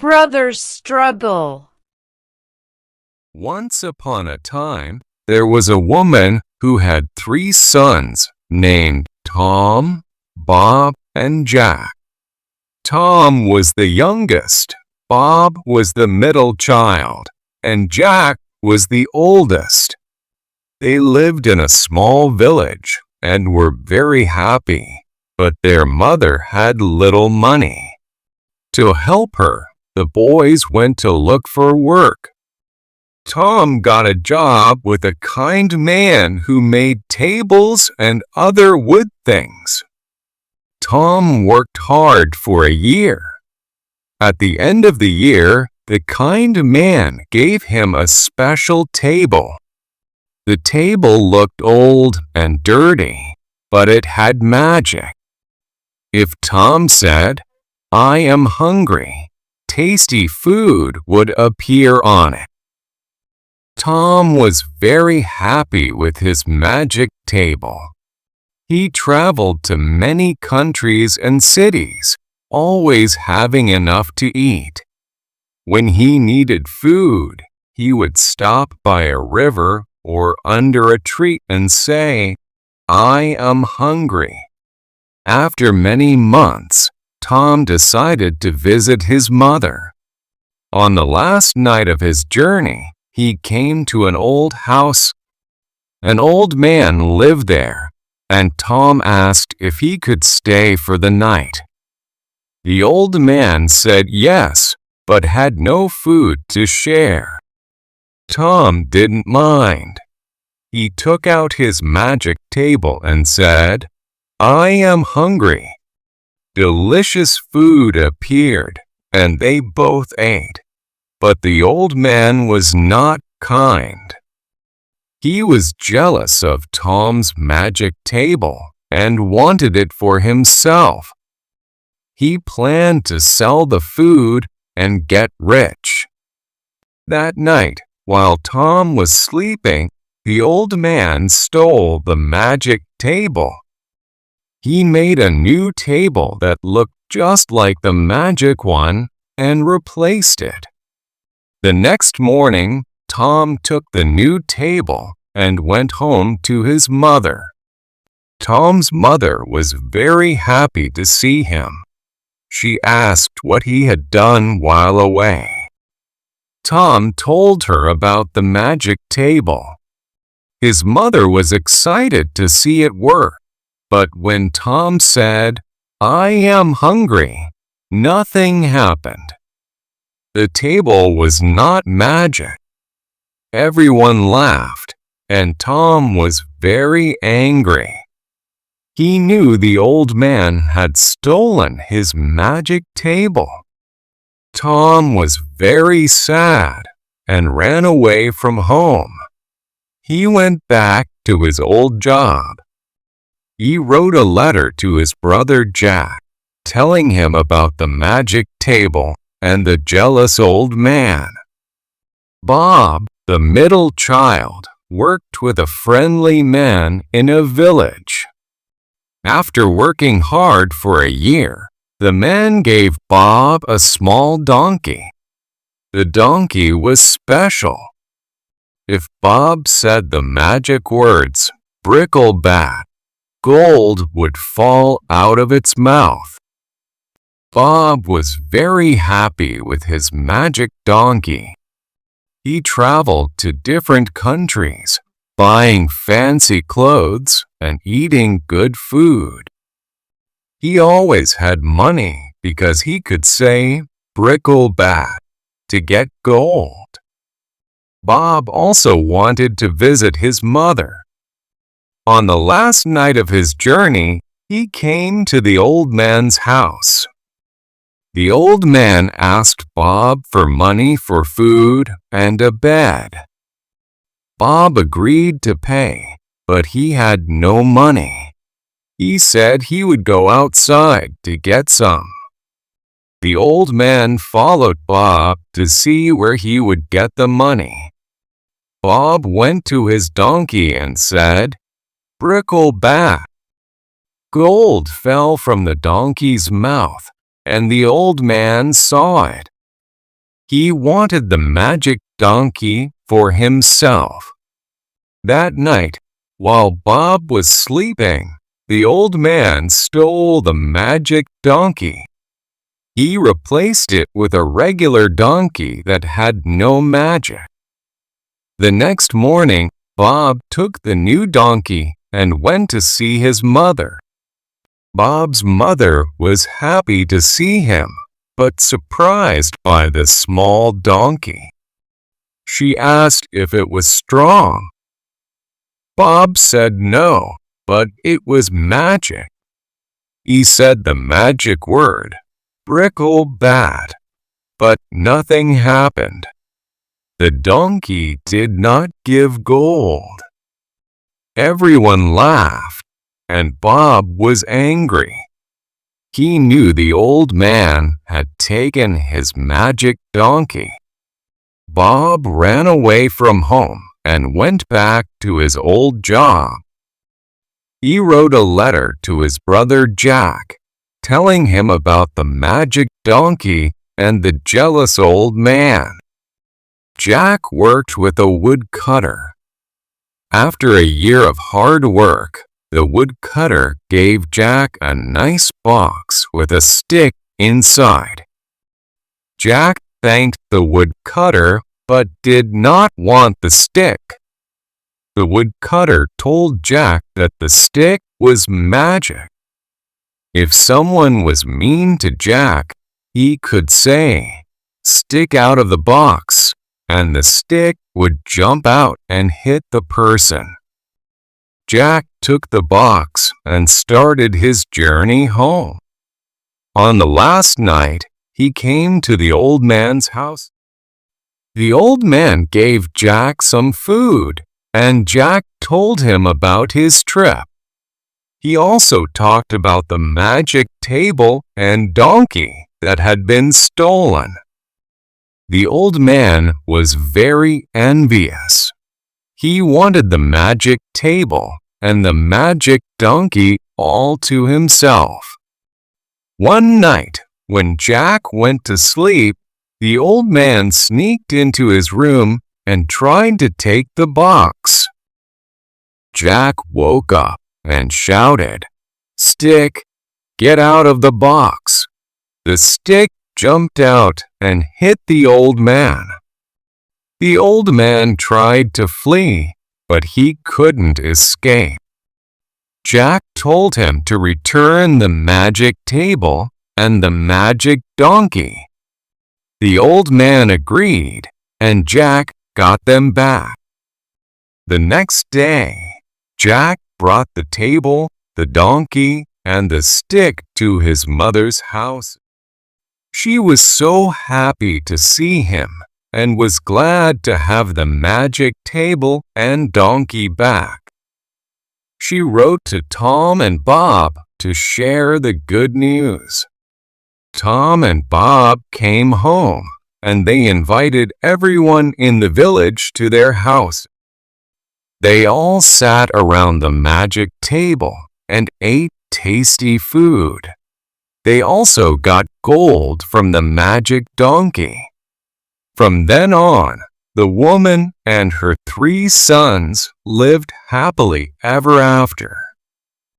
brothers struggle. Once upon a time, there was a woman who had 3 sons named Tom, Bob, and Jack. Tom was the youngest, Bob was the middle child, and Jack was the oldest. They lived in a small village and were very happy, but their mother had little money. To help her, the boys went to look for work. Tom got a job with a kind man who made tables and other wood things. Tom worked hard for a year. At the end of the year, the kind man gave him a special table. The table looked old and dirty, but it had magic. If Tom said, "I am hungry," tasty food would appear on it. Tom was very happy with his magic table. He traveled to many countries and cities, always having enough to eat. When he needed food, he would stop by a river or under a tree and say, "I am hungry." After many months, Tom decided to visit his mother. On the last night of his journey, he came to an old house. An old man lived there, and Tom asked if he could stay for the night. The old man said yes, but had no food to share. Tom didn't mind. He took out his magic table and said, "I am hungry." Delicious food appeared, and they both ate. But the old man was not kind. He was jealous of Tom's magic table and wanted it for himself. He planned to sell the food and get rich. That night, while Tom was sleeping, the old man stole the magic table. He made a new table that looked just like the magic one and replaced it. The next morning, Tom took the new table and went home to his mother. Tom's mother was very happy to see him. She asked what he had done while away. Tom told her about the magic table. His mother was excited to see it work, but when Tom said, "I am hungry," nothing happened. The table was not magic. Everyone laughed, and Tom was very angry. He knew the old man had stolen his magic table. Tom was very sad and ran away from home. He went back to his old job. He wrote a letter to his brother Jack, telling him about the magic table and the jealous old man. Bob, the middle child, worked with a friendly man in a village. After working hard for a year, the man gave Bob a small donkey. The donkey was special. If Bob said the magic words, "Bricklebat," gold would fall out of its mouth. Bob was very happy with his magic donkey. He traveled to different countries, buying fancy clothes and eating good food. He always had money because he could say "Bricklebat" to get gold. Bob also wanted to visit his mother. On the last night of his journey, he came to the old man's house. The old man asked Bob for money for food and a bed. Bob agreed to pay, but he had no money. He said he would go outside to get some. The old man followed Bob to see where he would get the money. Bob went to his donkey and said, "Bricklebat." Gold fell from the donkey's mouth, and the old man saw it. He wanted the magic donkey for himself. That night, while Bob was sleeping, the old man stole the magic donkey. He replaced it with a regular donkey that had no magic. The next morning, Bob took the new donkey and went to see his mother. Bob's mother was happy to see him, but surprised by the small donkey. She asked if it was strong. Bob said no, but it was magic. He said the magic word, "Bricklebat," but nothing happened. The donkey did not give gold. Everyone laughed, and Bob was angry. He knew the old man had taken his magic donkey. Bob ran away from home and went back to his old job. He wrote a letter to his brother Jack, telling him about the magic donkey and the jealous old man. Jack worked with a woodcutter. After a year of hard work, the woodcutter gave Jack a nice box with a stick inside. Jack thanked the woodcutter but did not want the stick. The woodcutter told Jack that the stick was magic. If someone was mean to Jack, he could say, "Stick out of the box," and the stick would jump out and hit the person. Jack took the box and started his journey home. On the last night, he came to the old man's house. The old man gave Jack some food, and Jack told him about his trip. He also talked about the magic table and donkey that had been stolen. The old man was very envious. He wanted the magic table and the magic donkey all to himself. One night, when Jack went to sleep, the old man sneaked into his room and tried to take the box. Jack woke up and shouted, "Stick, get out of the box!" The stick jumped out and hit the old man. The old man tried to flee, but he couldn't escape. Jack told him to return the magic table and the magic donkey. The old man agreed, and Jack got them back. The next day, Jack brought the table, the donkey, and the stick to his mother's house. She was so happy to see him and was glad to have the magic table and donkey back. She wrote to Tom and Bob to share the good news. Tom and Bob came home, and they invited everyone in the village to their house. They all sat around the magic table and ate tasty food. They also got gold from the magic donkey. From then on, the woman and her 3 sons lived happily ever after.